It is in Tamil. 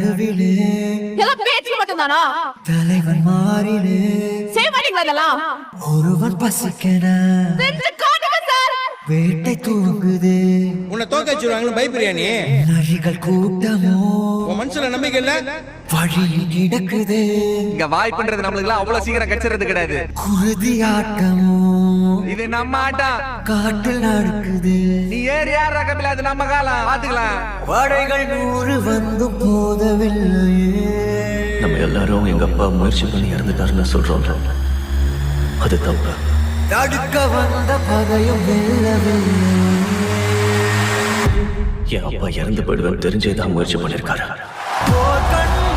நடுவிலே பேச்சு மட்டும்தானா? தலைவன் மாறிலே செய்வாங்களா இதெல்லாம்? ஒருவன் பசிக்கன வேட்டை தூங்குது. உன்னை தோக்க வச்சிருவாங்கன்னு பயப்படுறியா நீ? நரிகள் கூட்டமோ உன் மனசுல நம்பிக்கை இல்ல? வழியில் கிடக்குது. இங்க வாய்ப்புன்றது நம்மளுக்கு எல்லாம் அவ்வளவு சீக்கிரம் கிடைச்சிறது கிடையாது. குருதி ஆட்டமோ இது நம்ம ஆட்டம். காட்டில் நடக்குது. நீ ஏறி யார் ரகமில்ல, அது நம்ம காலம் பாத்துக்கலாம். படைகள் 100 வந்து போதவில்லையே. நம்ம எல்லாரும் எங்க அப்பா முயற்சி பண்ணி இறந்துட்டாருன்னு சொல்றோம். அது தப்பு. தடுக்க வந்த பகையும் வெல்லவில்லை. என் அப்பா இறந்து போயிடுவேன் தெரிஞ்சேதான் முயற்சி பண்ணிருக்காரு. போர் கண்டு